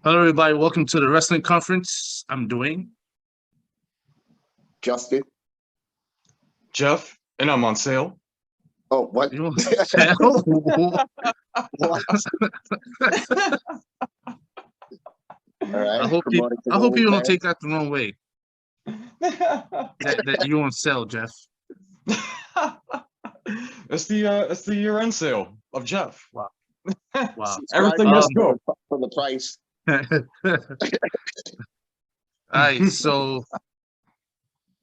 Hello, everybody. Welcome to the wrestling conference. I'm Dwayne. Justin. Jeff, and I'm on sale. Oh, what? You want to sell? What? All right. I hope you don't take that the wrong way. That you won't sell, Jeff. It's the year-end sale of Jeff. Wow. Wow. Everything is good for the price. All right, so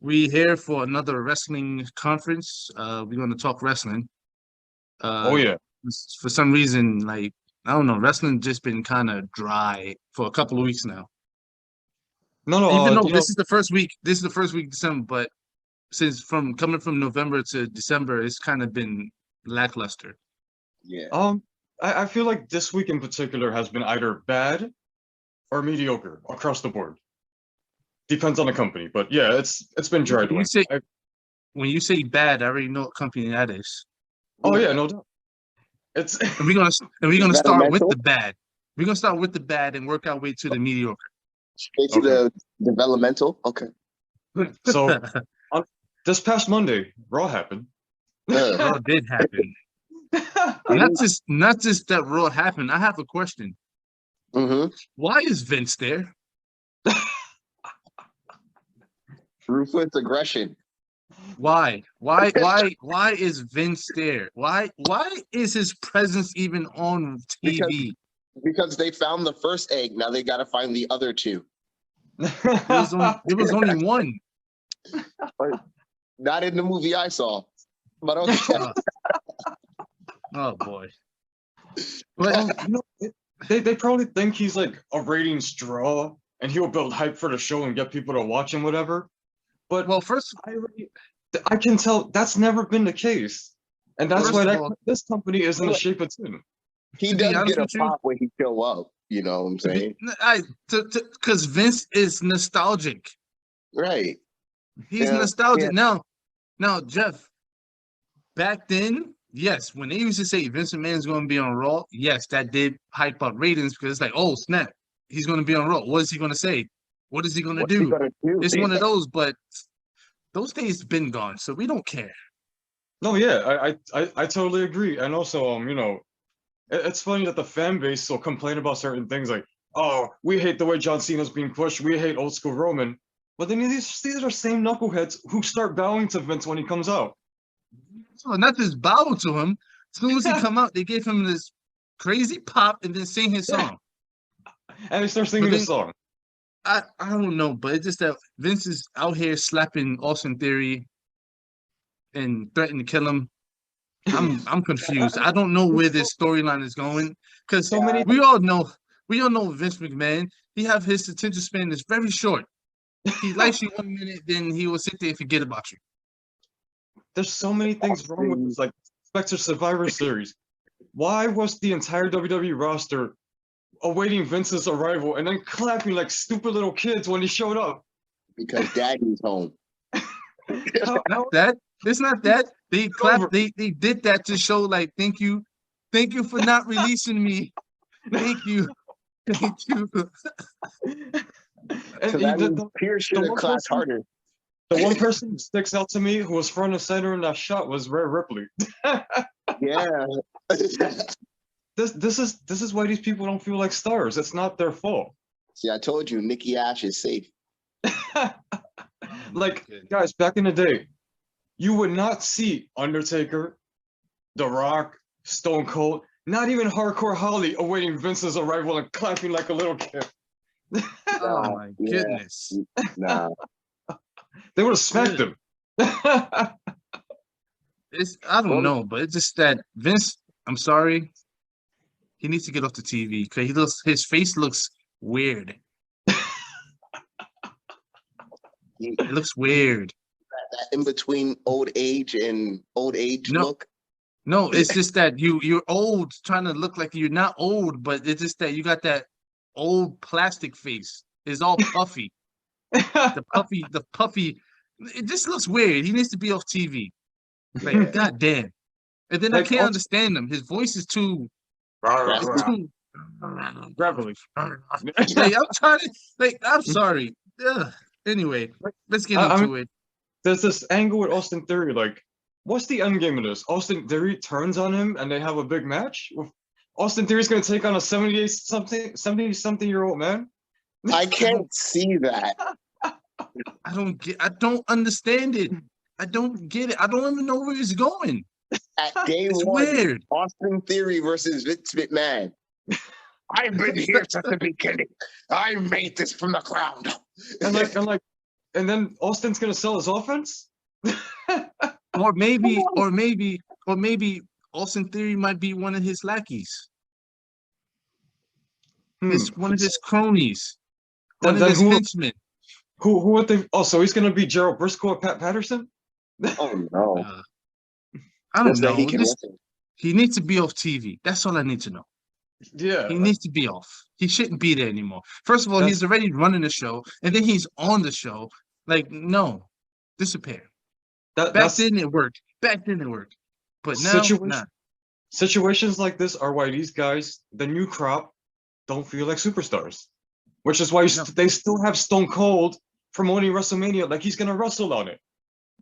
we here for another wrestling conference. We're going to talk wrestling. Oh yeah. For some reason, like I don't know, wrestling just been kind of dry for a couple of weeks now. No, Even though this is the first week of December, but since coming from November to December, it's kind of been lackluster. Yeah. I feel like this week in particular has been either bad or mediocre across the board. Depends on the company, but yeah, it's been dry. When you say bad, I already know what company that is. Oh yeah, no doubt. It's and we're gonna start with the bad. We're gonna start with the bad and work our way to the mediocre. Straight to the developmental. Okay. So this past Monday, Raw happened. Raw did happen. not just that Raw happened. I have a question. Mm-hmm. Why is Vince there? Ruthless aggression. Why is Vince there? Why is his presence even on TV? Because they found the first egg. Now they got to find the other two. There was only one. Not in the movie I saw. But okay. Oh boy. But they probably think he's like a ratings draw and he'll build hype for the show and get people to watch and whatever. But first I can tell that's never been the case. And that's why this company is in the shape it's in. He does get a pop when he show up, you know what I'm saying? Because Vince is nostalgic. Right. He's nostalgic. Yeah. Now, Jeff, back then, yes, when they used to say Vince McMahon's going to be on Raw, yes, that did hype up ratings because it's like, oh, snap, he's going to be on Raw. What is he going to say? What is he going to do? It's one of those, but those days been gone, so we don't care. No, yeah, I totally agree. And also, you know, it's funny that the fan base will complain about certain things like, oh, we hate the way John Cena's being pushed. We hate old school Roman. But then these are same knuckleheads who start bowing to Vince when he comes out. So not just bow to him. As soon as he come out, they gave him this crazy pop and then sing his song. And they start singing his song. I don't know, but it's just that Vince is out here slapping Austin Theory and threatening to kill him. I'm confused. I don't know where this storyline is going because we all know Vince McMahon. He have his attention span is very short. He likes you 1 minute, then he will sit there and forget about you. There's so many things wrong with this, like Spectre Survivor Series. Why was the entire WWE roster awaiting Vince's arrival and then clapping like stupid little kids when he showed up? Because Daddy's home. Not that. It's not that. They clapped. They did that to show like, thank you for not releasing me. Thank you. And so that Pierce should have clapped harder. The one person who sticks out to me who was front and center in that shot was Rhea Ripley. Yeah. This is why these people don't feel like stars. It's not their fault. See, I told you, Nikki Ash is safe. Like, guys, back in the day, you would not see Undertaker, The Rock, Stone Cold, not even Hardcore Holly awaiting Vince's arrival and clapping like a little kid. Oh my goodness. Nah. They would have smacked him. I don't know, but it's just that Vince, I'm sorry, he needs to get off the TV because his face looks weird. It looks weird. That in between old age and old age look. No, it's just that you're old, trying to look like you're not old, but it's just that you got that old plastic face. It's all puffy. The puffy. It just looks weird. He needs to be off TV. Like, goddamn. And then I can't understand him. His voice is too Grappling. Like, I'm trying to, like, I'm sorry. Ugh. Anyway, let's get I into mean, it. there's this angle with Austin Theory. Like, what's the end game of this? Austin Theory turns on him, and they have a big match. Austin Theory's gonna take on a 70-something-year-old man. I can't see that. I don't understand it. I don't get it. I don't even know where it's going. At day It's one, weird. Austin Theory versus Vince McMahon. I've been here since the beginning. I made this from the ground up. And then Austin's gonna sell his offense. Or maybe Austin Theory might be one of his lackeys. One of his cronies. One of his henchmen. Who would they? Oh, so he's gonna be Gerald Briscoe or Pat Patterson? Oh no! I don't Just that know. he He needs to be off TV. That's all I need to know. Yeah, He needs to be off. He shouldn't be there anymore. First of all, he's already running the show, and then he's on the show. Like, no, disappear. Back then it worked. But now, nah. Situations like this are why these guys, the new crop, don't feel like superstars. Which is why they still have Stone Cold promoting WrestleMania like he's gonna wrestle on it.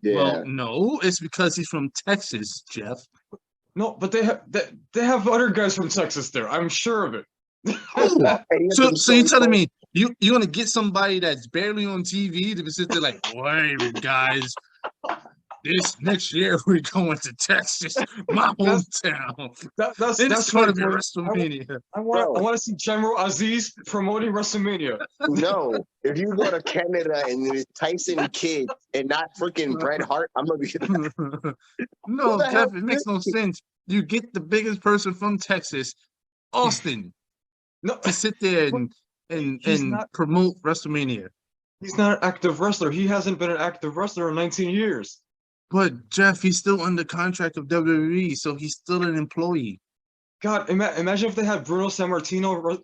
Yeah. Well, no, it's because he's from Texas, Jeff. No, but they have other guys from Texas there. I'm sure of it. Oh, so you're telling me you want to get somebody that's barely on TV to sit there like, wait, guys, this next year we're going to Texas, my hometown. That's going to be WrestleMania. I want to see General Aziz promoting WrestleMania. No, if you go to Canada and there's Tyson Kidd and not freaking Bret Hart, I'm gonna be. No, Jeff, it makes no sense. You get the biggest person from Texas, Austin, to sit there and promote WrestleMania. He's not an active wrestler. He hasn't been an active wrestler in 19 years. But Jeff, he's still under contract of WWE, so he's still an employee. God, imagine if they had Bruno Sammartino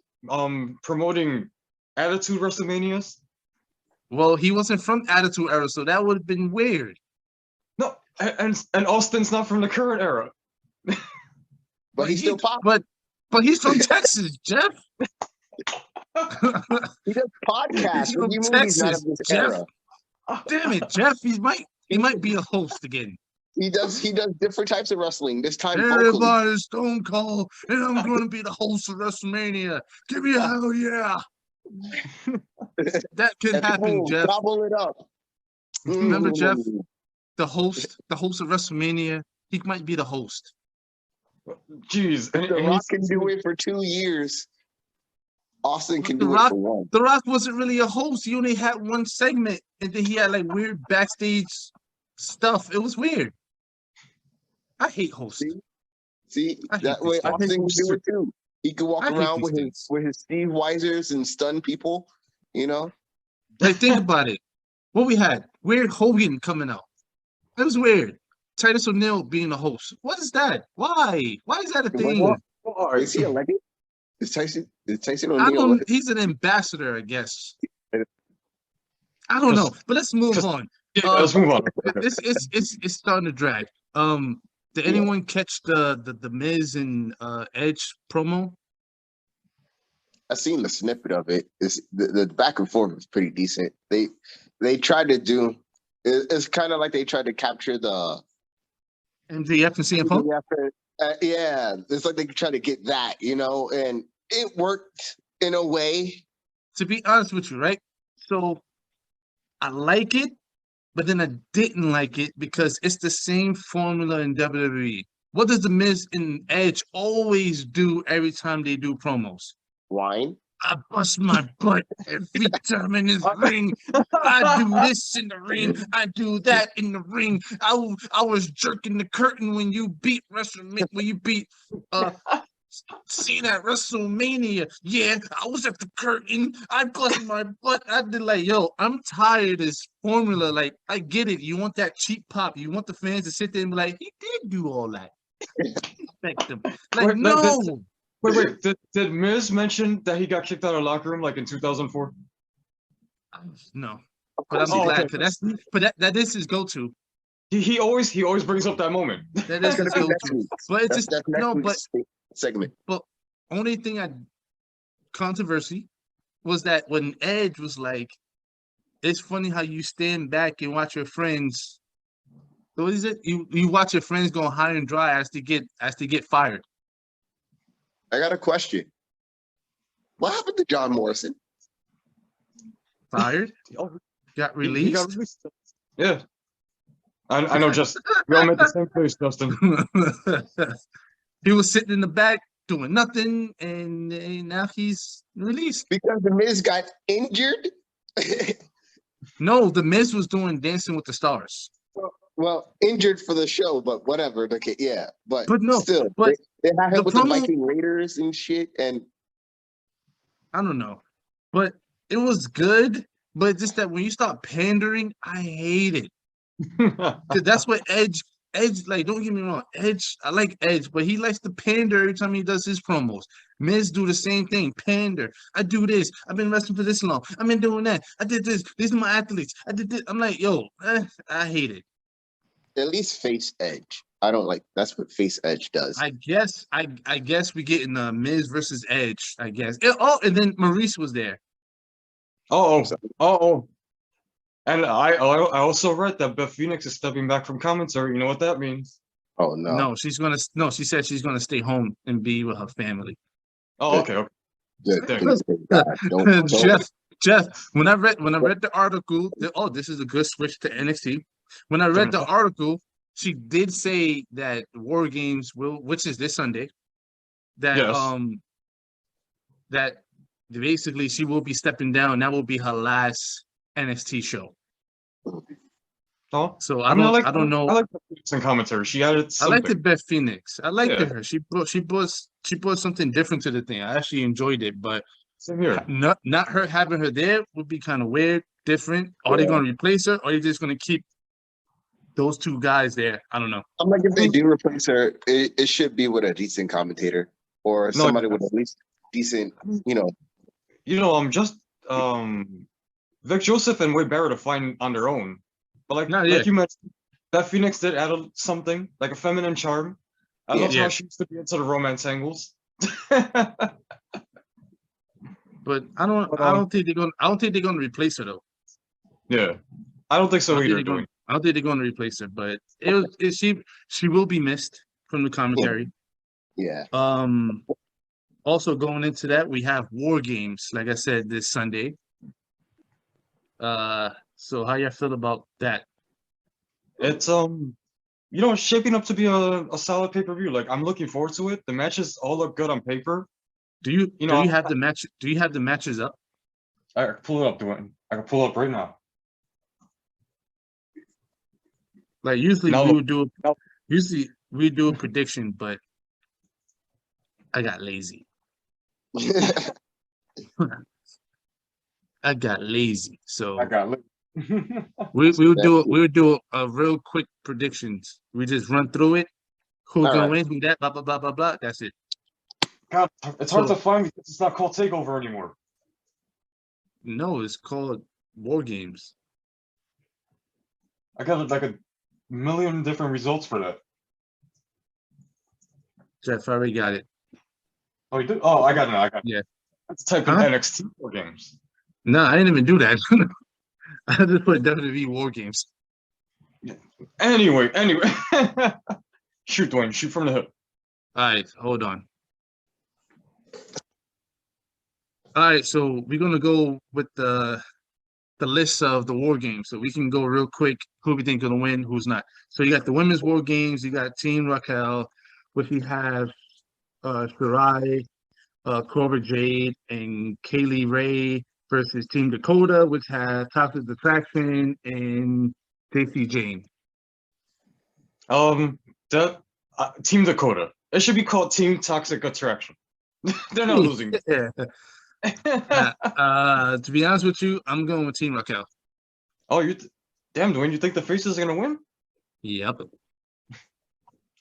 promoting Attitude WrestleManias. Well, he wasn't from Attitude Era, so that would have been weird. No, and Austin's not from the current era. But he's still popular. But he's from Texas, Jeff. He does podcasts. He's from Texas, Jeff. Damn it, Jeff. He might be a host again. He does different types of wrestling. This time, everybody's Stone Cold, and I'm going to be the host of WrestleMania. Give me a hell yeah! That can happen, Jeff. Gobble it up. Remember, Jeff, the host of WrestleMania. He might be the host. Jeez, The Rock can do it for 2 years. Austin can do it for one. The Rock wasn't really a host. He only had one segment, and then he had like weird backstage stuff. It was weird. I hate hosts. See that way Austin can do it too. He could walk around with his Steve Weisers and stun people. You know. Like, think about it. What we had? Weird Hogan coming out. It was weird. Titus O'Neil being the host. What is that? Why? Why is that a thing? Is he a legend? Is Tyson O'Neil? He's an ambassador, I guess. I don't know, but let's move on. Yeah, let's move on. It's starting to drag. Did anyone catch the Miz and Edge promo? I seen the snippet of it. The back and forth is pretty decent. They tried to do. It's kind of like they tried to capture the MJF and CM Punk. Yeah, it's like they tried to get that, and it worked in a way. To be honest with you, right? So I like it, but then I didn't like it because it's the same formula in WWE. What does the Miz and Edge always do every time they do promos? Whine. I bust my butt every time in this ring. I do this in the ring. I do that in the ring. I was jerking the curtain when you beat WrestleMania. When you beat Cena at WrestleMania. Yeah, I was at the curtain. I bust my butt. I did like, yo, I'm tired of this formula. Like, I get it. You want that cheap pop. You want the fans to sit there and be like, he did do all that. Expect them. Like, no. Wait. Did Miz mention that he got kicked out of the locker room like in 2004? No, but I'm glad because that is his go-to. He always brings up that moment. That is his go-to. But it's just no, but segment. But only thing controversy was that when Edge was like, "It's funny how you stand back and watch your friends." What is it? You watch your friends go high and dry as they get fired. I got a question. What happened to John Morrison? Fired? Oh, Got he released? got released. Yeah. I know, Justin. We all made the same face, Justin. He was sitting in the back doing nothing, and now he's released. Because the Miz got injured? No, the Miz was doing Dancing with the Stars. Well, injured for the show, but whatever. Okay, yeah, but no, still, but they had the him with the Viking Raiders and shit, and I don't know, but it was good. But just that when you start pandering, I hate it because that's what Edge. Like, don't get me wrong, Edge. I like Edge, but he likes to pander every time he does his promos. Miz do the same thing, pander. I do this. I've been wrestling for this long. I've been doing that. I did this. These are my athletes. I did this. I'm like, yo, I hate it. at least face Edge. I don't like. That's what face Edge does. I guess we get in the Miz versus Edge. I guess. And then Maurice was there. Oh. And I also read that Beth Phoenix is stepping back from commentary. You know what that means? Oh no. No, she said she's gonna stay home and be with her family. Oh, okay. Good. There. Please, God, don't. Jeff, when I read the article, this is a good switch to NXT. When I read the article, she did say that War Games which is this Sunday, that Yes. that basically she will be stepping down. That will be her last NXT show. Oh, So I don't know. I like the Phoenix in commentary. She added something. I liked it, Beth Phoenix. I liked her. She brought something different to the thing. I actually enjoyed it, but Same here. not her having her there would be kind of weird, different. Are they going to replace her, or are they just going to keep those two guys there? I don't know. I'm like, if they do replace her, it should be with a decent commentator or somebody with at least decent, Vic Joseph and Wade Barrett are fine on their own, but like you mentioned, Beth Phoenix did add something like a feminine charm. I love how she used to be into the romance angles. But I don't think they're gonna replace her though. Yeah, I don't think so either. I don't think they're gonna replace her, but she will be missed from the commentary. Yeah. Also going into that, we have War Games, like I said, this Sunday. So how you feel about that? It's shaping up to be a solid pay-per-view. Like, I'm looking forward to it. The matches all look good on paper. Do you have the match? Do you have the matches up? I can pull it up, Dwayne. I can pull it up right now. Like usually we do a prediction, but I got lazy. I got lazy, so we'll do a real quick predictions. We just run through it. Who's gonna win? Who that? Blah blah blah blah blah. That's it. God, it's hard to find because it's not called Takeover anymore. No, it's called War Games. I got like a million different results for that. Jeff, I already got it. Oh, you did? Oh, I got it. Yeah. Let's type in NXT War Games. No, I didn't even do that. I just put WWE War Games. Yeah. Anyway. Shoot, Dwayne. Shoot from the hip. All right, hold on. All right, so we're gonna go with the list of the War Games. So we can go real quick. Who we think gonna win? Who's not? So you got the Women's War Games. You got Team Raquel, which you have Shirai, Cobra Jade, and Kaylee Ray versus Team Dakota, which has Toxic Attraction and Stacey Jane. Team Dakota. It should be called Team Toxic Attraction. They're not losing. Yeah. To be honest with you, I'm going with Team Raquel. Oh, damn, Dwayne, you think the face is gonna win? Yep.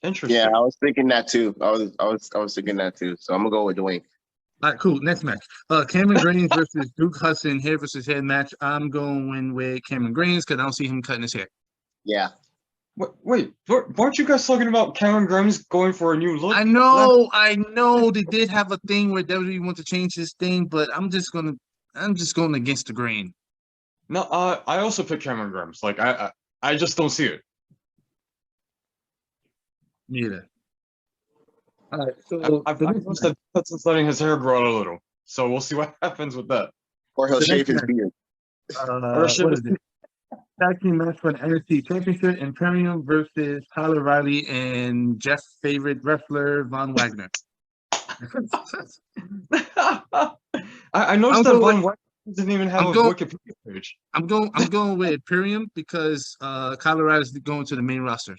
Interesting. Yeah, I was thinking that too. I was thinking that too. So I'm gonna go with Dwayne. All right, cool. Next match. Cameron Grimes versus Duke Hudson, hair versus head match. I'm going with Cameron Grimes because I don't see him cutting his hair. Yeah. Wait, weren't you guys talking about Cameron Grimes going for a new look? I know they did have a thing where WWE want to change this thing, but I'm just going against the grain. No, I also picked Cameron Grimes. Like I just don't see it. Neither. All right, so I've noticed that Hudson's letting his hair grow out a little, so we'll see what happens with that. Or he'll The shave next his beard. what is it? Tag team match for the NXT Championship: Imperium versus Kyle O'Reilly and Jeff's favorite wrestler Von Wagner. I noticed that Von Wagner didn't even have a Wikipedia page. I'm going with Imperium because Kyle O'Reilly's going to the main roster.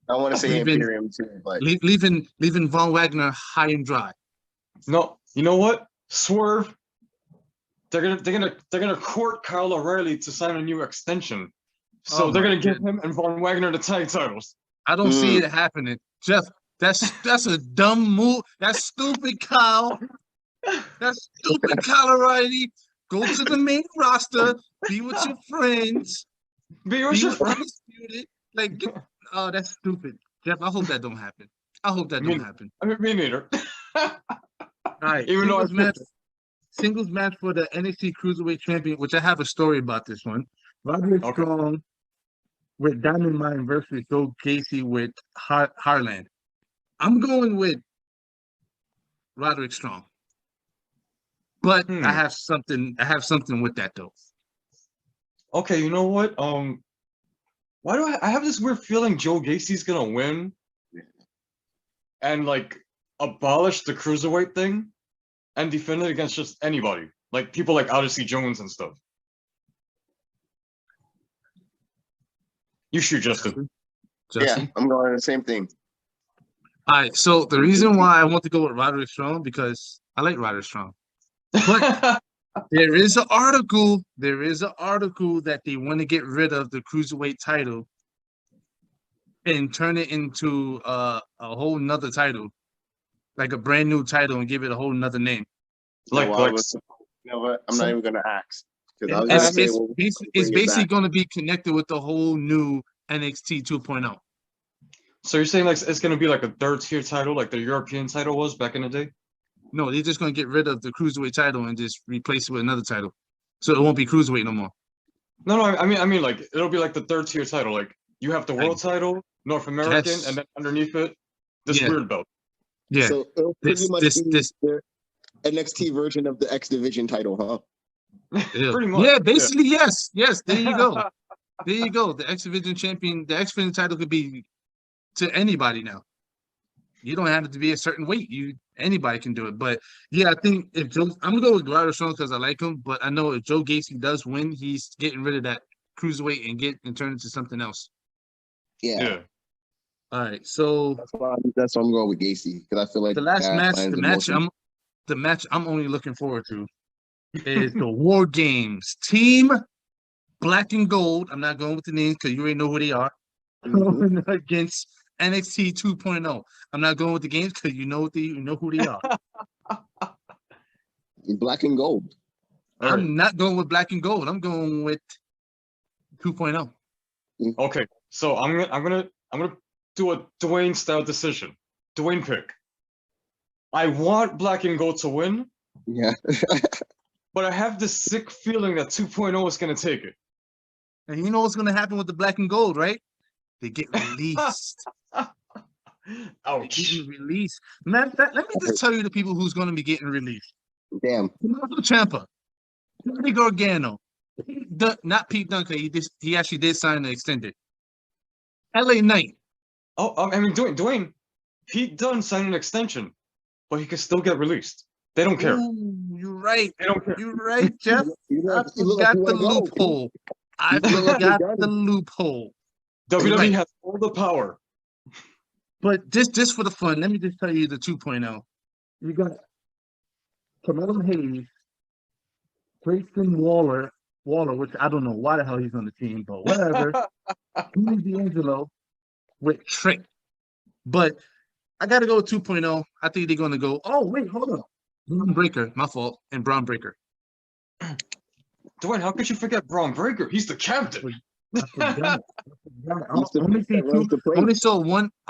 I want to say Imperium too, but leaving Von Wagner high and dry. No, you know what? Swerve. They're gonna court Kyle O'Reilly to sign a new extension, so they're gonna give him and Von Wagner the tag titles. I don't see it happening, Jeff. That's a dumb move. That's stupid, Kyle. That's stupid, Kyle O'Reilly. Go to the main roster. Be with your friends. Be with your friends. Like, oh, that's stupid, Jeff. I hope that don't happen. I hope that don't happen. I mean, me neither. All right. Even though singles match for the NXT Cruiserweight Champion, which I have a story about this one. Roderick Strong with Diamond Mine versus Joe Gacy with Harland. I'm going with Roderick Strong, but I have something with that though. Okay, you know what? Why do I have this weird feeling Joe Gacy's gonna win and like abolish the cruiserweight thing and defend it against just anybody, like people like Odyssey Jones and stuff. You shoot, Justin. Yeah, I'm going the same thing. All right, so the reason why I want to go with Roderick Strong because I like Roderick Strong, but there is an article that they want to get rid of the cruiserweight title and turn it into a whole nother title, like a brand new title, and give it a whole nother name. You know what? I'm not even gonna ask because it's basically going to be connected with the whole new NXT 2.0. So you're saying like it's going to be like a third tier title, like the European title was back in the day? No, they're just going to get rid of the cruiserweight title and just replace it with another title, so it won't be cruiserweight no more. No, I mean like it'll be like the third tier title. Like you have the world title, North American, and then underneath it, this weird belt. Yeah. So it'll pretty much be the NXT version of the X Division title, huh? Pretty much. Yeah, basically, yes. Yes, there you go. There you go. The X Division champion, the X Division title could be to anybody now. You don't have to be a certain weight. Anybody can do it. But yeah, I think I'm gonna go with Roderick Strong because I like him. But I know if Joe Gacy does win, he's getting rid of that cruiserweight and turn it into something else. Yeah. All right. So that's why I'm going with Gacy because I feel like the last match I'm only looking forward to is the War Games Team Black and Gold. I'm not going with the names because you already know who they are. Against NXT 2.0. I'm not going with the games because you know who they are. Black and Gold. I'm not going with Black and Gold. I'm going with 2.0. Okay, so I'm gonna do a Dwayne style decision. Dwayne pick. I want Black and Gold to win. Yeah. But I have this sick feeling that 2.0 is gonna take it. And you know what's gonna happen with the Black and Gold, right? They get released. Ouch. They get released. Matter of fact, let me just tell you the people who's going to be getting released. Damn. Tommaso Ciampa, Johnny Gargano, not Pete Dunne, he actually did sign the extended. LA Knight. Oh, I mean, Dwayne, Pete Dunne signed an extension, but he could still get released. They don't care. Ooh, you're right. They don't care. You're right, Jeff. I forgot the loophole. I forgot the loophole. WWE has all the power. But just for the fun, let me just tell you the 2.0. You got Carmelo Hayes, Grayson Waller, which I don't know why the hell he's on the team, but whatever. Tony D'Angelo with Trick. But I got to go with 2.0. I think they're going to go, oh, wait, hold on. Braun Breaker, my fault, and Braun Breaker. Dwayne, how could you forget Braun Breaker? He's the captain. I forgot. He's the only bitch that runs the place. I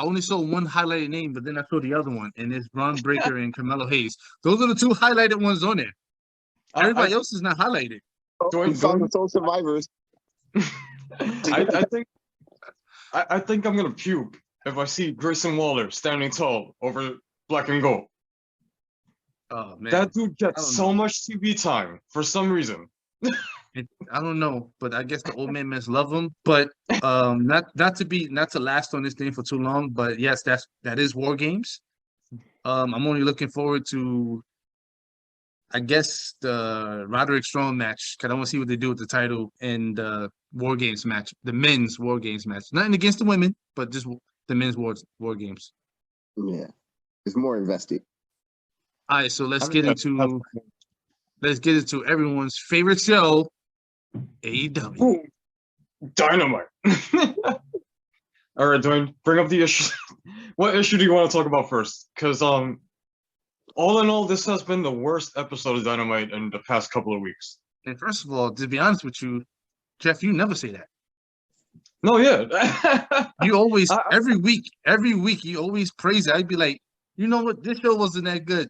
only saw one highlighted name, but then I saw the other one, and it's Braun Breaker and Carmelo Hayes. Those are the two highlighted ones on there. Everybody else is not highlighted. He found the Soul Survivors. I think I'm gonna puke if I see Grayson Waller standing tall over Black and Gold. Oh man, That dude gets so much TV time for some reason. I don't know, but I guess the old man must love him. But not to last on this thing for too long. But yes, that is War Games. I'm only looking forward to, I guess, the Roderick Strong match, because I want to see what they do with the title and the War Games match, the men's War Games match. Nothing against the women, but just the men's War Games. Yeah, it's more invested. All right, so let's get into everyone's favorite show, AEW. Ooh, Dynamite. All right, Dwayne, bring up the issue. What issue do you want to talk about first? Because all in all, this has been the worst episode of Dynamite in the past couple of weeks. And first of all, to be honest with you, Jeff, you never say that. No, yeah. You always every week you always praise it. I'd be like, you know what, this show wasn't that good.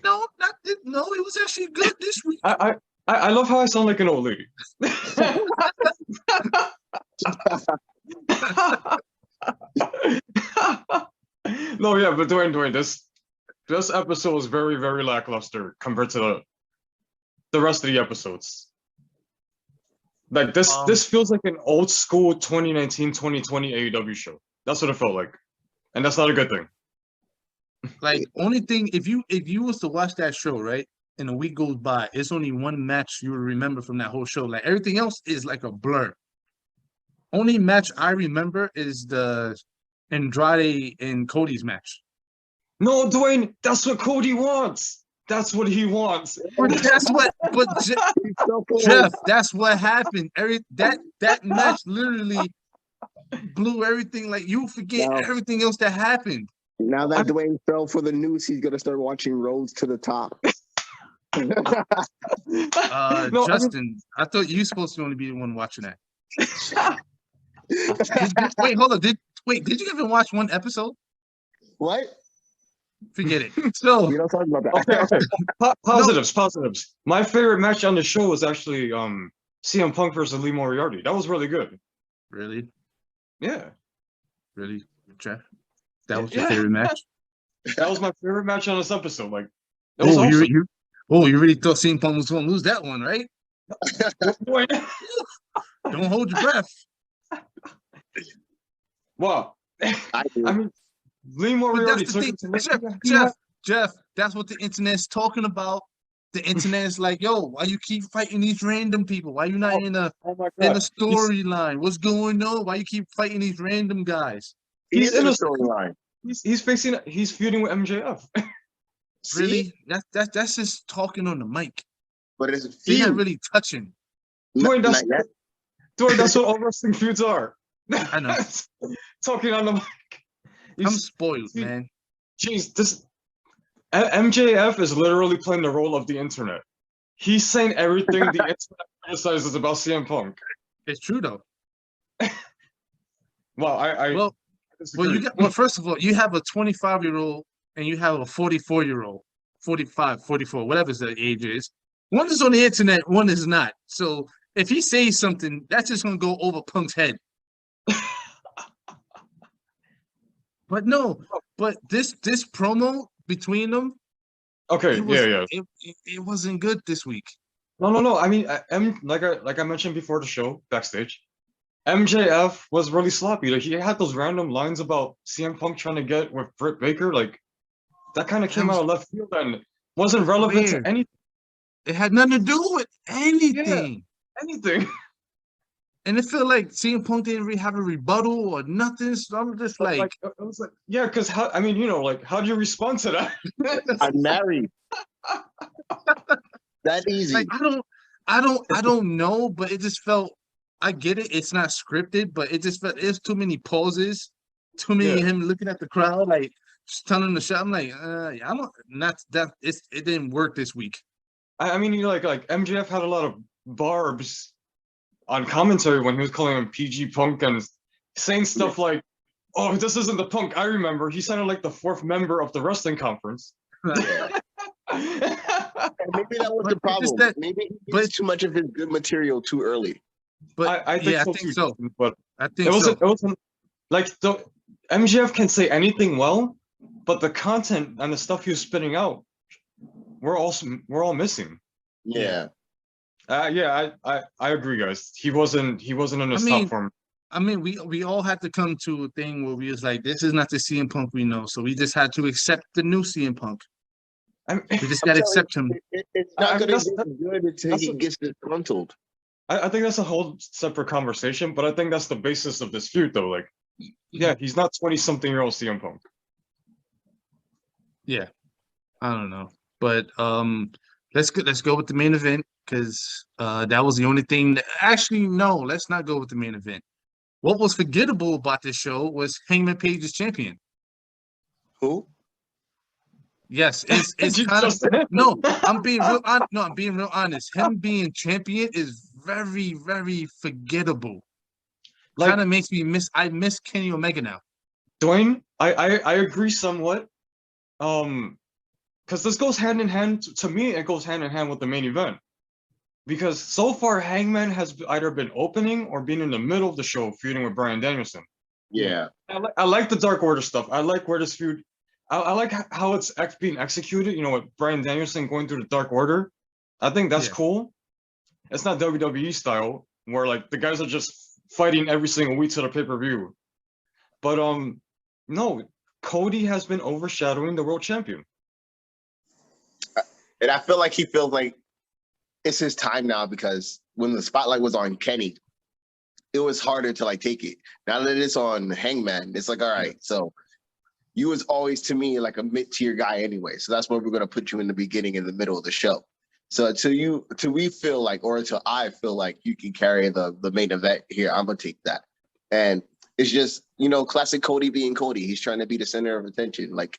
No, it was actually good this week. I love how I sound like an old lady. No, yeah, but Dwayne, this episode was very, very lackluster compared to the rest of the episodes. Like this feels like an old school 2019-2020 AEW show. That's what it felt like, and that's not a good thing. Like, only thing, if you was to watch that show, right, and a week goes by, it's only one match you will remember from that whole show. Like, everything else is like a blur. Only match I remember is the Andrade and Cody's match. No, Dwayne, that's what Cody wants. That's what he wants. Jeff, that's what happened. That match literally blew everything. Like, you forget everything else that happened. Now that Dwayne fell for the noose, he's gonna start watching Roads to the Top. No, Justin, I thought you were supposed to only be the one watching that. Wait, hold on. Did you even watch one episode? What? Forget it. So we don't talk about that. Okay. Positives. My favorite match on the show was actually CM Punk versus Lee Moriarty. That was really good. Really? Yeah. Really, Jeff? That was your favorite match? That was my favorite match on this episode. Like, it was awesome. You really thought CM Punk was going to lose that one, right? Don't hold your breath. Wow. I mean, Lee Moriarty took it to Jeff, that's what the internet's talking about. The internet's like, yo, why you keep fighting these random people? Why you not in a storyline? What's going on? Why you keep fighting these random guys? He's in a storyline. He's feuding with MJF. Really? That's just talking on the mic. But it's he's not really touching. Dwayne, that's what all wrestling feuds are. I know. Talking on the mic. I'm spoiled, man. Jeez, this MJF is literally playing the role of the internet. He's saying everything the internet criticizes about CM Punk. It's true though. Well, first of all, you have a 25-year-old and you have a 44-year-old, 45, 44, whatever the age is. One is on the internet, one is not. So if he says something, that's just gonna go over Punk's head. But this promo between them. Okay, it wasn't good this week. No. I mean, like I mentioned before the show backstage, MJF was really sloppy. Like, he had those random lines about CM Punk trying to get with Britt Baker. Like, that kind of came out of left field and wasn't relevant to anything. It had nothing to do with anything. Yeah, anything. And it felt like CM Punk didn't really have a rebuttal or nothing. So I'm just like, I was like, yeah, because how do you respond to that? I'm married. That easy. Like, I don't know, but it just felt. I get it. It's not scripted, but it just felt there's too many pauses, too many him looking at the crowd, like just telling the shot. I'm like, it didn't work this week. I mean, like MJF had a lot of barbs on commentary when he was calling him PG Punk and saying stuff like, "Oh, this isn't the Punk I remember." He sounded like the fourth member of the wrestling conference. Yeah. Maybe that was the problem. Maybe he gets too much of his good material too early. But I think yeah, so I think too. so. But I think so. It wasn't like the MJF can say anything well, but the content and the stuff he was spitting out, we're all missing. Yeah. Yeah, I agree, guys. He wasn't in his top form. I mean, we all had to come to a thing where we was like, this is not the CM Punk we know, so we just had to accept the new CM Punk. We just got to accept him. It's not going to get good until he gets disgruntled. I think that's a whole separate conversation, but I think that's the basis of this feud, though. Like, yeah, he's not 20-something-year-old CM Punk. Yeah, I don't know, but let's go with the main event because that was the only thing. Actually, no, let's not go with the main event. What was forgettable about this show was Hangman Page's champion. Who? Yes, it's kind of no. I'm being real. No, I'm being real honest. Him being champion is very, very forgettable. Like, kind of makes me miss. I miss Kenny Omega now. Dwayne, I agree somewhat. Because this goes hand in hand. To me, it goes hand in hand with the main event. Because so far, Hangman has either been opening or been in the middle of the show feuding with Bryan Danielson. Yeah. I like the Dark Order stuff. I like where this feud. I like how it's being executed. You know, with Bryan Danielson going through the Dark Order. I think that's cool. It's not WWE style where like the guys are just fighting every single week to the pay-per-view. But no, Cody has been overshadowing the world champion. And I feel like he feels like it's his time now because when the spotlight was on Kenny, it was harder to like take it. Now that it's on Hangman, it's like, all right, so you was always to me like a mid-tier guy anyway. So that's where we're gonna put you in the beginning and the middle of the show. So until we feel like, or until I feel like you can carry the main event here, I'm gonna take that. And it's just, you know, classic Cody being Cody. He's trying to be the center of attention. Like,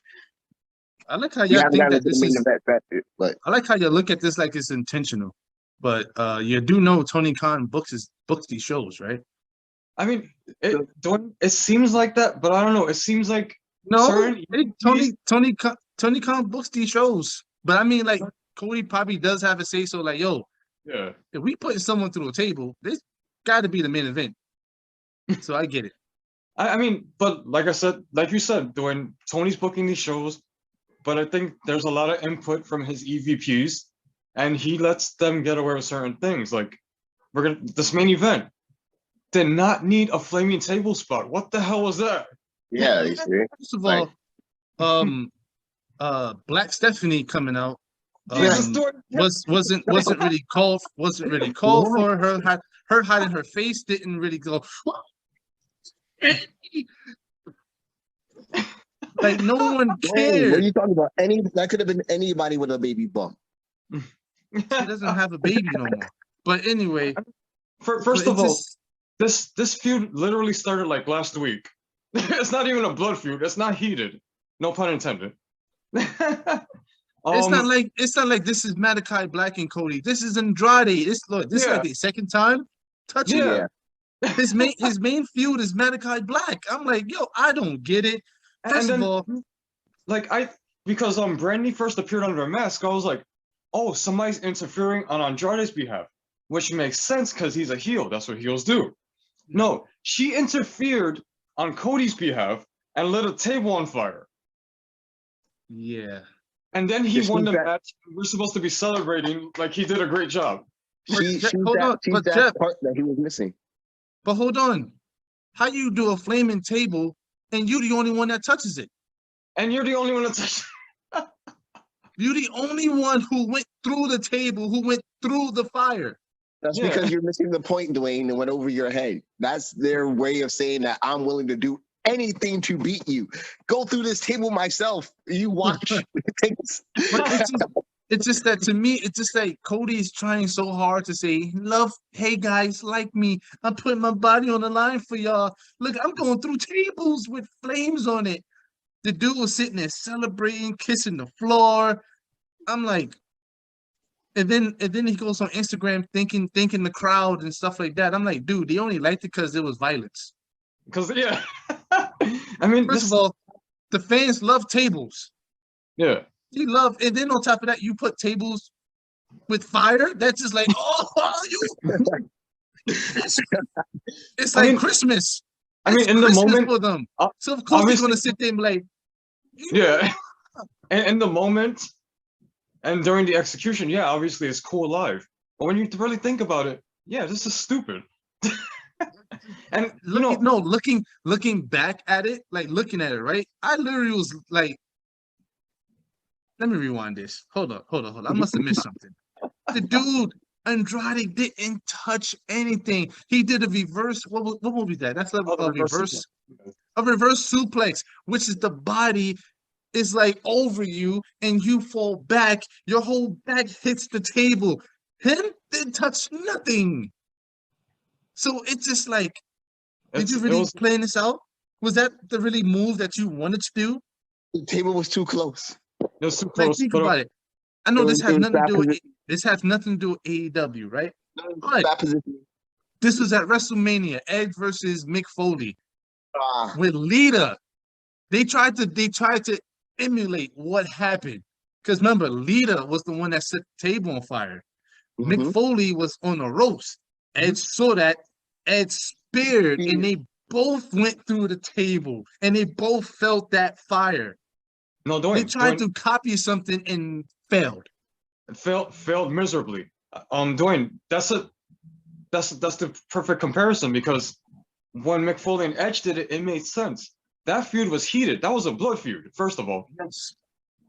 I like how y'all think that this is. But I like how you look at this like it's intentional. But you do know Tony Khan books these shows, right? I mean, it seems like that, but I don't know. It seems like Tony Khan books these shows. But I mean, like Cody probably does have a say so. Like, yo, yeah, if we putting someone through a table, this got to be the main event. So I get it. I mean, but like I said, like you said, when Tony's booking these shows, but I think there's a lot of input from his EVPs, and he lets them get away with certain things. Like this main event did not need a flaming table spot. What the hell was that? Yeah, you see. First of all, Black Stephanie coming out wasn't really called for. Her hiding her face didn't really go. Like no one cared. What are you talking about? That could have been anybody with a baby bump. She doesn't have a baby no more. But anyway, first of all, this feud literally started like last week. It's not even a blood feud. It's not heated. No pun intended. It's not like this is Malachi Black and Cody. This is Andrade. This is like the second time touching. Yeah. His main feud is Malachi Black. I'm like, yo, I don't get it. First of all, like because Brandy first appeared under a mask, I was like, oh, somebody's interfering on Andrade's behalf, which makes sense because he's a heel. That's what heels do. No, she interfered on Cody's behalf and lit a table on fire. Yeah. And then he won the match. We're supposed to be celebrating like he did a great job. She's that part that he was missing. But hold on. How you do a flaming table and you're the only one that touches it? And you're the only one that touches it. You're the only one who went through the table, who went through the fire. That's because you're missing the point, Dwayne, and went over your head. That's their way of saying that I'm willing to do anything to beat you. Go through this table myself. You watch. It's just that to me, it's just like Cody's trying so hard to say, love, hey guys, like me. I'm putting my body on the line for y'all. Look, I'm going through tables with flames on it. The dude was sitting there celebrating, kissing the floor. I'm like, And then he goes on Instagram thinking the crowd and stuff like that. I'm like, dude, they only liked it because it was violence. Because yeah, I mean, First of all, the fans love tables. yeah, They love, and then on top of that, you put tables with fire. That's just like, oh, it's like mean, Christmas. I mean, It's in the Christmas moment, for them. So of course they're obviously, gonna sit there and be like, yeah, and in the moment, and during the execution, yeah, obviously it's cool live. But when you really think about it, yeah, this is stupid. And you know, looking back at it, like looking at it, right? I literally was like, let me rewind this. Hold on. I must have missed something. The dude Andrade didn't touch anything. He did a reverse. What will be that? That's a reverse suplex, which is the body is like over you and you fall back. Your whole back hits the table. Him didn't touch nothing. So it's just like, did you really plan this out? Was that the really move that you wanted to do? The table was too close. it was too Like, close. think But about it. I know this has nothing to do with position. this has nothing to do with AEW, right? But Bad position. this was at WrestleMania, Edge versus Mick Foley Ah, with Lita. They tried to emulate what happened. Because remember, Lita was the one that set the table on fire. Mick mhm. Foley was on a roast. Edge saw that. Edge speared, and they both went through the table, and they both felt that fire. no, They tried to copy something and failed. failed miserably. Dwayne, that's the perfect comparison because when Mick Foley and Edge did it, it made sense. That feud was heated. That was a blood feud. First of all, Yes.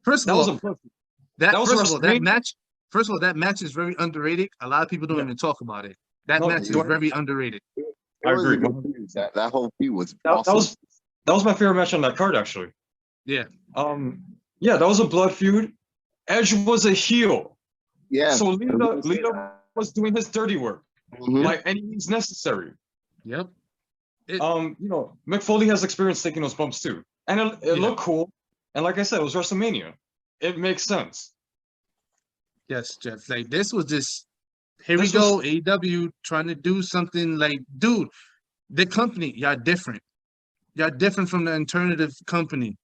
First of that was all, a blood feud. that was first of all, that WrestleMania. match. First of all, that match is very underrated. A lot of people don't Yeah. even talk about it. That No, match is Dwayne- very underrated. I It was a agree. good feud. That whole feud was That awesome. was my favorite match on that card actually. Yeah. Yeah, that was a blood feud. Edge was a heel. Yeah. So Lita was doing his dirty work Mhm. by any means necessary. Yep. Mick Foley has experience taking those bumps too, and it looked cool. And like I said, it was WrestleMania. It makes sense. Yes, Jeff. Like this was just here we go. AEW trying to do something like, dude, the company, y'all different. Y'all different from the alternative company.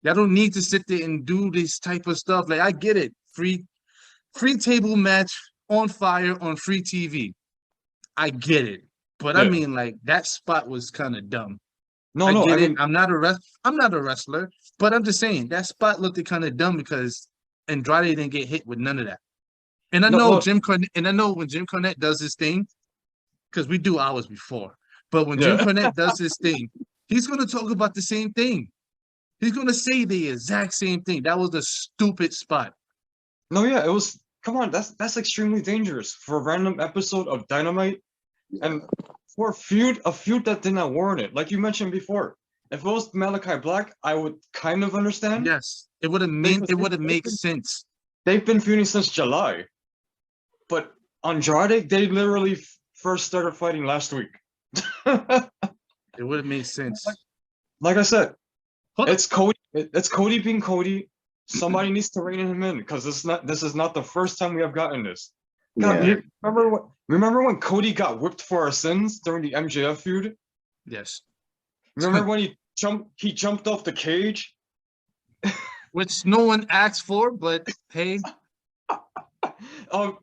Y'all don't need to sit there and do this type of stuff. Like I get it. Free table match on fire on free TV. I get it. But I mean, like that spot was kind of dumb. I get it. I'm not a wrestler, but I'm just saying that spot looked kind of dumb because Andrade didn't get hit with none of that. And I know Jim Cornette, and I know when Jim Cornette does his thing, because we do ours before. But when Jim Cornette does his thing, he's gonna talk about the same thing. He's gonna say the exact same thing. That was a stupid spot. No, yeah, it was. Come on, that's extremely dangerous for a random episode of Dynamite, and for a feud that did not warrant it. Like you mentioned before, if it was Malachi Black, I would kind of understand. Yes, it would have made sense. They've been feuding since July, but Andrade, they literally first started fighting last week. It would have made sense. Like I said, it's Cody. It's Cody being Cody. Somebody needs to rein him in because this is not the first time we have gotten this. God, remember when Cody got whipped for our sins during the MJF feud? Yes. Remember when he jumped off the cage? Which no one asked for, but hey.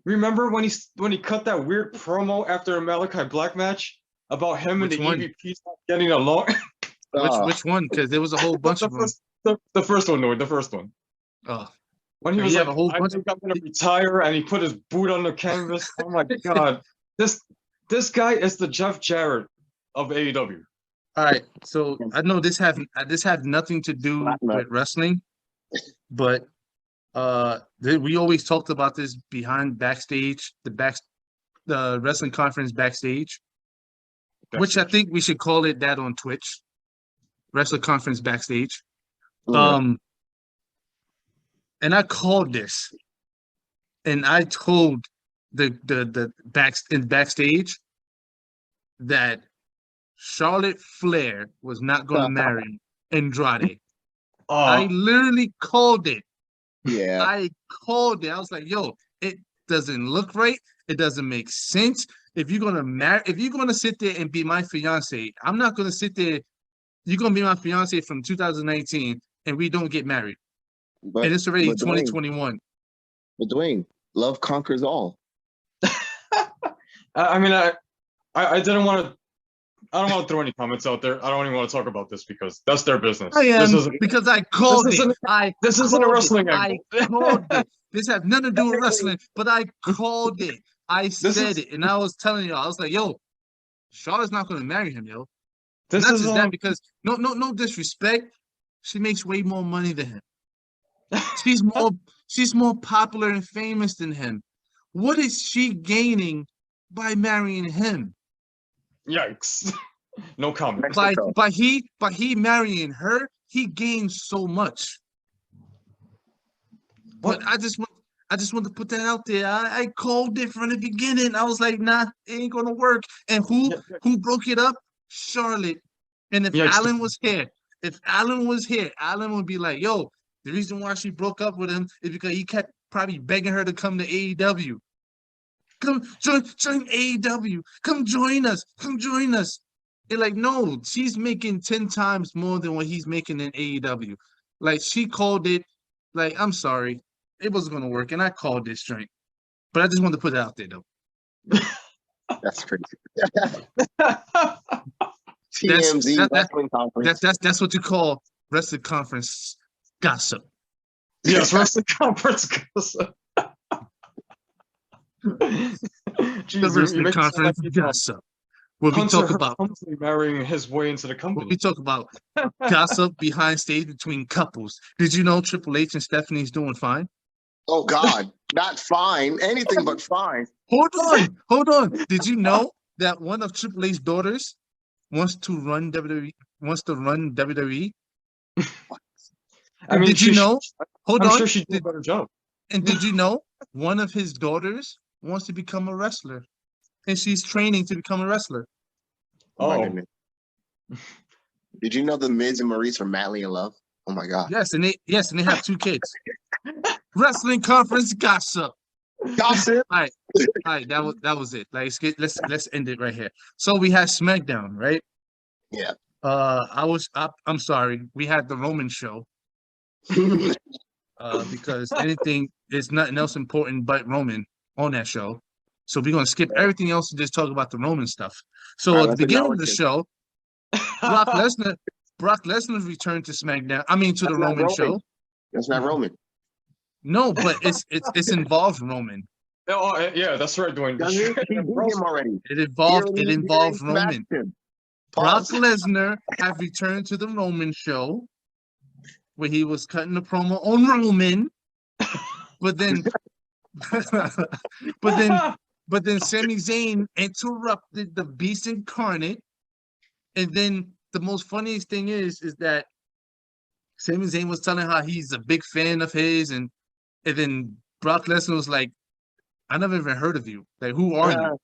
Remember when he cut that weird promo after a Malachi Black match about him and the EVPs not getting along? Which one? Because there was a whole bunch of them. The first one, Noah, the first one. Oh. When he was like, I think I'm gonna retire, and he put his boot on the canvas. Oh my god. This guy is the Jeff Jarrett of AEW. All right. So I know this had nothing to do with wrestling, but we always talked about this backstage, the wrestling conference backstage, which I think we should call it that on Twitch. Wrestling conference backstage. And I called this, and I told the backstage that Charlotte Flair was not going to marry Andrade. I literally called it. Yeah. I called it. I was like, yo, doesn't look right. It doesn't make sense. If you're gonna sit there and be my fiance, I'm not gonna sit there. You're gonna be my fiance from 2019, and we don't get married, But, and it's already but Dwayne, 2021. but Dwayne, love conquers all. I mean, I didn't want to. I don't want to throw any comments out there. I don't even want to talk about this because that's their business. I This am isn't. because I called This it. isn't. This isn't a called wrestling it. angle. I called it. This has nothing to do with wrestling, but I called it. I said it, and I was telling you, I was like, "Yo, Charlotte's not going to marry him, yo." This Not is just that, because no disrespect. She makes way more money than him. She's more popular and famous than him. What is she gaining by marrying him? Yikes. No comment. By he marrying her, he gains so much. What? But I just want to put that out there. I called it from the beginning. I was like, nah, it ain't gonna work. And who broke it up? Charlotte. And if Alan was here, Alan would be like, yo, the reason why she broke up with him is because he kept probably begging her to come to AEW. Come join AEW. Come join us. Come join us. And like, no, she's making 10 times more than what he's making in AEW. Like, she called it. Like, I'm sorry. It wasn't going to work, and I called this drink. But I just wanted to put it out there, though. That's crazy. TMZ wrestling conference. That's what you call wrestling conference gossip. Yes, wrestling conference gossip. The wrestling conference gossip. Where we talk about marrying his way into the company. We talk about gossip behind stage between couples. Did you know Triple H and Stephanie's doing fine? Oh God, not fine. Anything but fine. Hold on. Did you know that one of Triple H's daughters wants to run WWE? I mean, did you know? Hold on. I'm sure she did a better job. And did you know one of his daughters wants to become a wrestler, and she's training to become a wrestler? Oh. Did you know the Miz and Maurice are madly in love? Oh my God. Yes, and they have 2 kids. Wrestling conference gossip. Gossip. All right. That was it. Like, let's end it right here. So we had SmackDown, right? Yeah. I'm sorry. We had the Roman show. Because there's nothing else important but Roman on that show. So we're gonna skip everything else and just talk about the Roman stuff. So at the beginning of the show, Brock Lesnar's returned to SmackDown. I mean, to the Roman show. That's not Roman. No, but it's involved Roman. Oh, yeah, that's right, Dwayne. He beat him already. It involved Roman. Brock Lesnar have returned to the Roman show, where he was cutting the promo on Roman, but then Sami Zayn interrupted the Beast Incarnate, and then the most funniest thing is that Sami Zayn was telling how he's a big fan of his, and then Brock Lesnar was like, "I never even heard of you. Like, who are you?"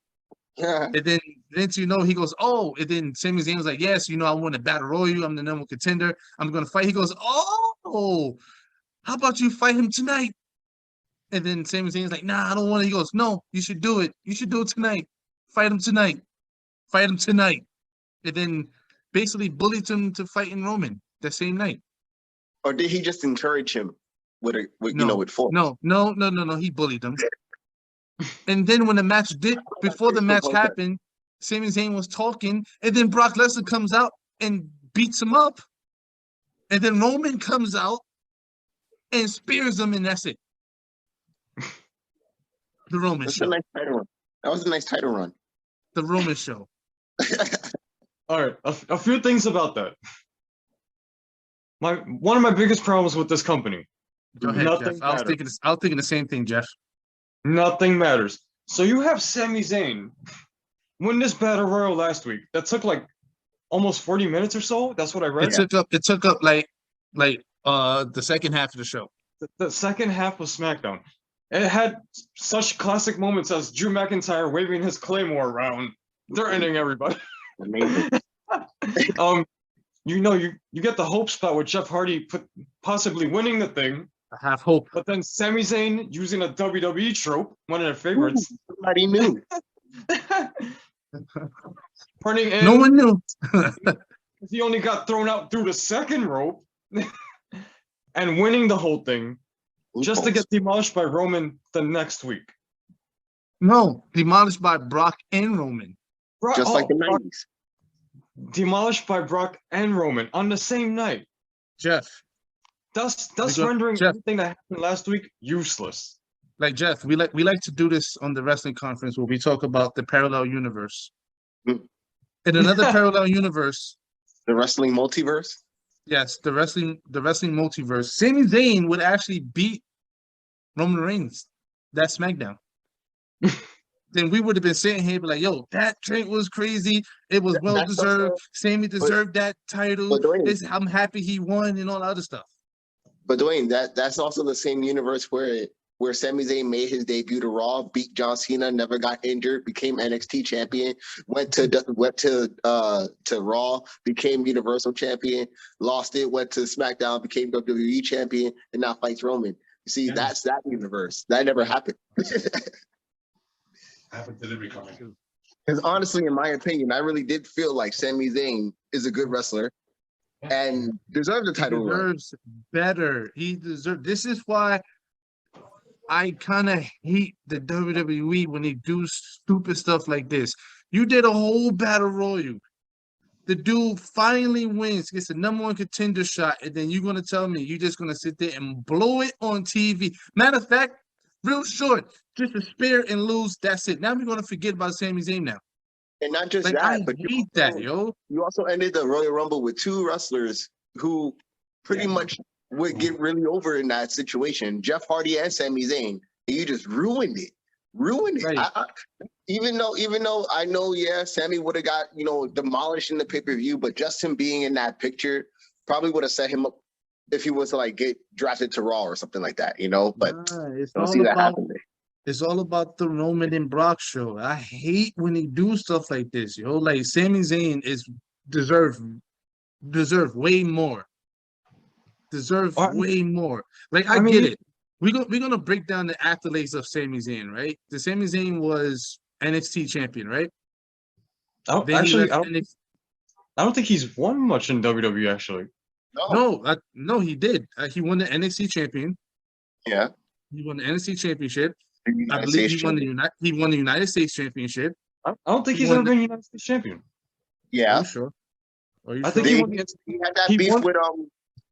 Yeah. And then he goes, "Oh," and then Sami Zayn was like, "Yes, I want to battle royal you. I'm the number one contender. I'm gonna fight." He goes, "Oh, how about you fight him tonight?" And then Sami Zayn's like, "Nah, I don't want to." He goes, "No, you should do it. You should do it tonight. Fight him tonight. Fight him tonight." And then basically bullied him to fighting Roman that same night. Or did he just encourage him with force? No. He bullied him. And then when the match before the match happened, Sami Zayn was talking, and then Brock Lesnar comes out and beats him up. And then Roman comes out and spears him, and that's it. The Roman show. That was a nice title run. The Roman show. All right, a few things about that. One of my biggest problems with this company. Go ahead, Jeff. I was thinking the same thing, Jeff. Nothing matters. So you have Sami Zayn win this battle royal last week. That took like almost 40 minutes or so. That's what I read. It took up like the second half of the show. The second half of SmackDown. It had such classic moments as Drew McIntyre waving his claymore around, threatening everybody. Amazing. You get the hope spot with Jeff Hardy possibly winning the thing, I have hope. But then Sami Zayn using a WWE trope, one of their favorites. Somebody knew. Turning in. No one knew. He only got thrown out through the second rope and winning the whole thing just to get demolished by Roman the next week. No, demolished by Brock and Roman. Just like the 90s. Demolished by Brock and Roman on the same night. Jeff. Thus rendering everything that happened last week useless. Like Jeff, we like to do this on the wrestling conference where we talk about the parallel universe. Mm. In another parallel universe, the wrestling multiverse. Yes, the wrestling multiverse. Sami Zayn would actually beat Roman Reigns. That SmackDown. Then we would have been sitting here, be like, "Yo, that trade was crazy. It was well deserved. Sami deserved that title. I'm happy he won, and all that other stuff." But Dwayne, that's also the same universe where Sami Zayn made his debut to Raw, beat John Cena, never got injured, became NXT champion, went to Raw, became Universal champion, lost it, went to SmackDown, became WWE champion, and now fights Roman. You see, that's that universe. That never happened. Happened delivery coming. Because honestly, in my opinion, I really did feel like Sami Zayn is a good wrestler and deserves the title. He deserves better. He deserves. This is why I kind of hate the WWE when they do stupid stuff like this. You did a whole battle royal. The dude finally wins, gets the #1 contender shot, and then you're gonna tell me you're just gonna sit there and blow it on TV. Matter of fact, real short, just a spear and lose. That's it. Now we're gonna forget about Sami Zayn now. And not just Like, that, but hate that, yo. You also ended the Royal Rumble with two wrestlers who pretty much would get really over in that situation. Jeff Hardy and Sami Zayn. And you just ruined it. Right. Even though I know, Sami would have got, demolished in the pay-per-view, but just him being in that picture probably would have set him up if he was to like get drafted to Raw or something like that, But it's don't all see that about happening. it's all about the Roman and Brock show. I hate when they do stuff like this, yo. Like Sami Zayn deserve way more. Way more. Like I get it. We're gonna break down the accolades of Sami Zayn, right? The Sami Zayn was NXT champion, right? I don't think he's won much in WWE actually. No, he did. He won the NXT champion. Yeah, he won the NXT championship. I believe he won the United States championship. I don't think he's ever been United States champion. Yeah, Are you sure? I think he won the. He had that beef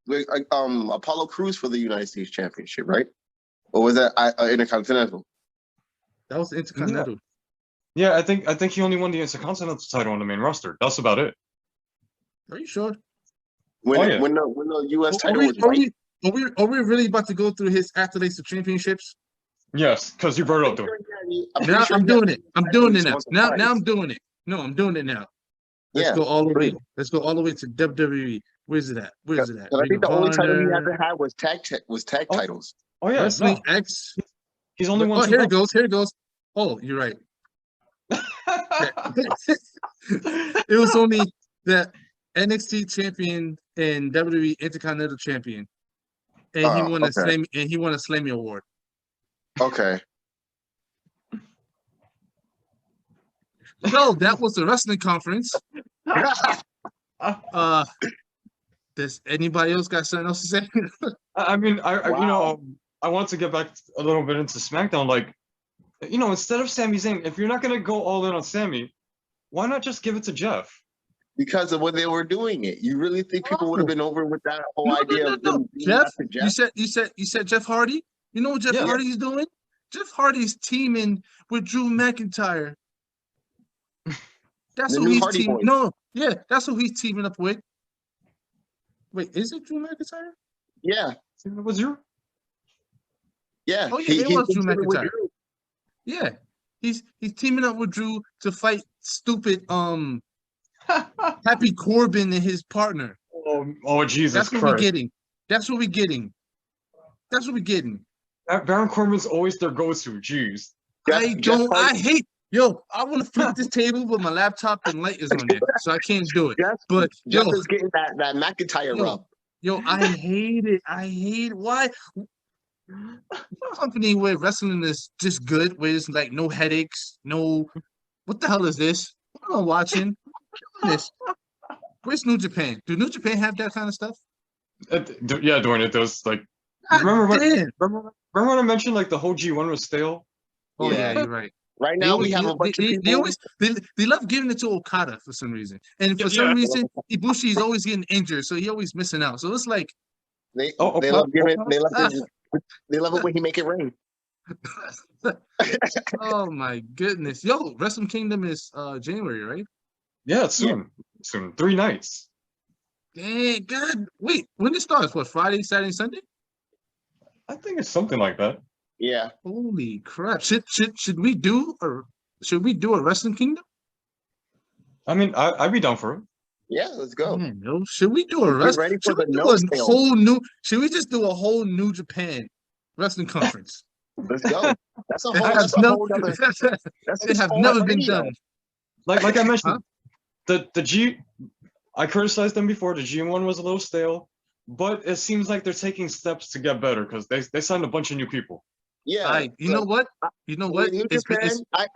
with Apollo Crews for the United States championship, right? Or was that Intercontinental? That was the Intercontinental. Yeah, I think he only won the Intercontinental title on the main roster. That's about it. Are you sure? When the U.S. title was are we really about to go through his accolades of championships? Yes, because you brought it up to Now I'm doing it. I'm doing it now. Now I'm doing it. No, I'm doing it now. Let's go all the way. Let's go all the way to WWE. Where's it at? Where's it at? I think the only title he ever had was tag titles. Oh yeah, Wrestling X. He's only won. Oh, here it goes. Here it goes. Oh, you're right. It was only the NXT champion and WWE Intercontinental champion, and he won a Slammy. And he won a Slammy award. Okay. So that was the wrestling conference. Does anybody else got something else to say? I mean, I want to get back a little bit into SmackDown. Like, instead of Sami Zayn, if you're not gonna go all in on Sami, why not just give it to Jeff? Because of when they were doing it, you really think people would have been over with that whole idea of them Jeff? You said Jeff Hardy. You know what Jeff Hardy's doing? Jeff Hardy's teaming with Drew McIntyre. That's who he's teaming. No, yeah, that's who he's teaming up with. Wait, is it Drew McIntyre? Yeah. Was you? Yeah. Oh yeah, it was Drew McIntyre. Yeah, he's teaming up with Drew to fight stupid Happy Corbin and his partner. Oh Jesus That's what Christ. we're getting. That's what we're getting. That's what we're getting. Baron Corbin's always their go-to. Jeez. I hate. Yo, I want to flip this table, but my laptop and light is on there, so I can't do it. But Jeff is getting that McIntyre rub. Yo, I hate it. I hate it. Why? company where wrestling is just good, where it's like no headaches, no. What the hell is this? What am I watching? This. Where's New Japan? Do New Japan have that kind of stuff? Yeah, doing it. Those like God damn. remember when I mentioned like the whole G1 was stale? Oh yeah, Yeah. you're right. Right They now always, we have a bunch of they people. always they love giving it to Okada for some reason, and for Yeah. some reason Ibushi is always getting injured, so he always missing out. So it's like, They Oh, they Okada- love giving Okada- they love they love it when he make it rain. oh my goodness, yo, Wrestle Kingdom is January, right? Yeah, it's soon. Soon. 3 nights. Dang, God, wait, when it starts? What, Friday, Saturday, Sunday? I think it's something like that. Yeah. Holy crap! Should we do a Wrestling Kingdom? I mean, I'd be down for it. Yeah, let's go. Man, yo, should we do a Get rest? ready for Should we the do no a sale. whole new? Should we just do a whole New Japan wrestling conference? Let's go. That's a It whole has that's a no, whole other that's it its have own never been arena. done. Like I mentioned, Huh? the G. I criticized them before. The G1 was a little stale, but it seems like they're taking steps to get better because they signed a bunch of new people. Yeah. You know what? You know what? With New It's been, Japan,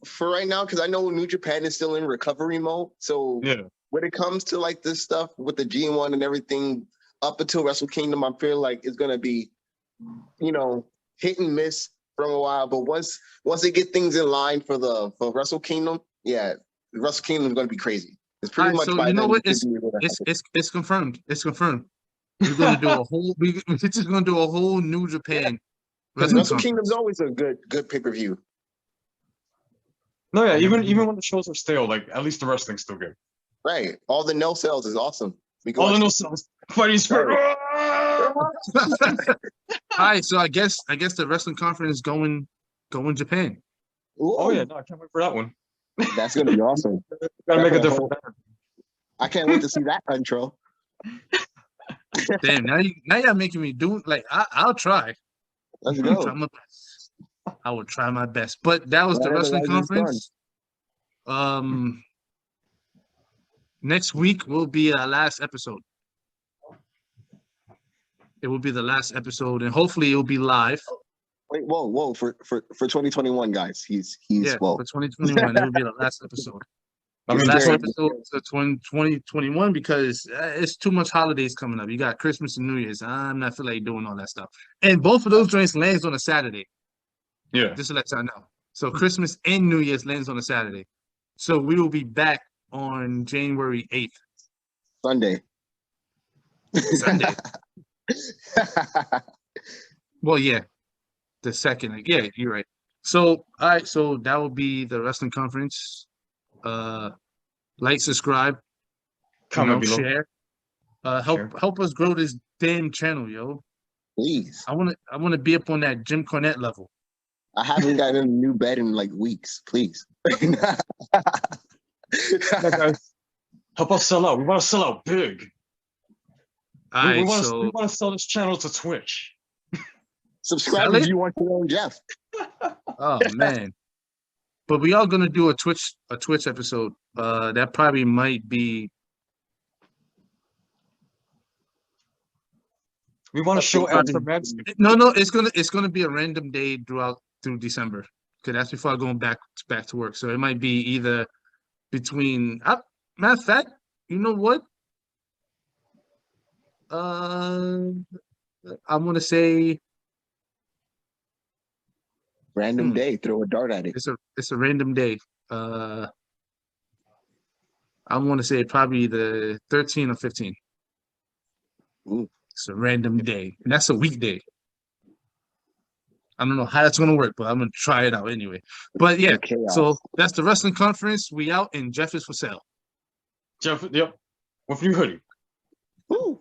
for right now, because I know New Japan is still in recovery mode. So Yeah. when it comes to like this stuff with the G1 and everything, up until Wrestle Kingdom, I feel like it's gonna be, hit and miss from a while. But once they get things in line for Wrestle Kingdom, yeah, Wrestle Kingdom is gonna be crazy. It's pretty Alright, much so by you know then what? it should be able to happen. It's confirmed. It's confirmed. We're gonna do a whole. We're just gonna do a whole New Japan Because wrestling Wrestle Kingdom's conference. always a good pay-per-view. No, yeah. Yeah, Even when the shows are stale, like at least the wrestling's still good. Right. All the no sales is awesome. We can All the watch no it. songs, fighting spirit. Alright, so I guess the wrestling conference is going Japan. Oh yeah, Ooh, no, I can't wait for that one. that's gonna be awesome. Gotta make a That's a different. whole- I can't wait to see that intro. Damn, now you're making me do like I'll try. Let's I'll try go. my best. I will try my best. But that was the Whatever wrestling rises sun. conference. Next week will be our last episode. It will be the last episode, and hopefully it will be live. Wait, whoa! For 2021, guys, he's Yeah, whoa. for 2021, it will be the last episode. I mean, Last very- episode of 2021 because it's too much holidays coming up. You got Christmas and New Year's. I'm not feel like doing all that stuff. And both of those joints lands on a Saturday. yeah. Just to let y'all know. So Christmas and New Year's lands on a Saturday. So we will be back on January 8th, Sunday. Sunday. Well, yeah, the second. Like, yeah, you're right. So, all right. So that will be the wrestling conference. Like, subscribe, Comment below. share. Help us grow this damn channel, yo. Please. I wanna be up on that Jim Cornette level. I haven't gotten a new bed in like weeks. Please. Yeah, guys, help us sell out. We want to sell out big. All We right, want so to sell this channel to Twitch. Subscribe Sell if it? you want your own Jeff. oh man. But we are gonna do a Twitch episode. That probably might be We want to show Probably- Answer Manscaped. no, it's gonna be a random day through December. Cause that's before I go back to work. So it might be either between matter of fact, you know what? I'm gonna say Random day, throw a dart at it. it's a random day. I want to say probably the 13 or 15. Ooh. It's a random day, and that's a weekday. I don't know how that's gonna work, but I'm gonna try it out anyway. But yeah, Chaos. so that's the wrestling conference. We out, and Jeff is for sale. Jeff, yep, with new hoodie. Ooh.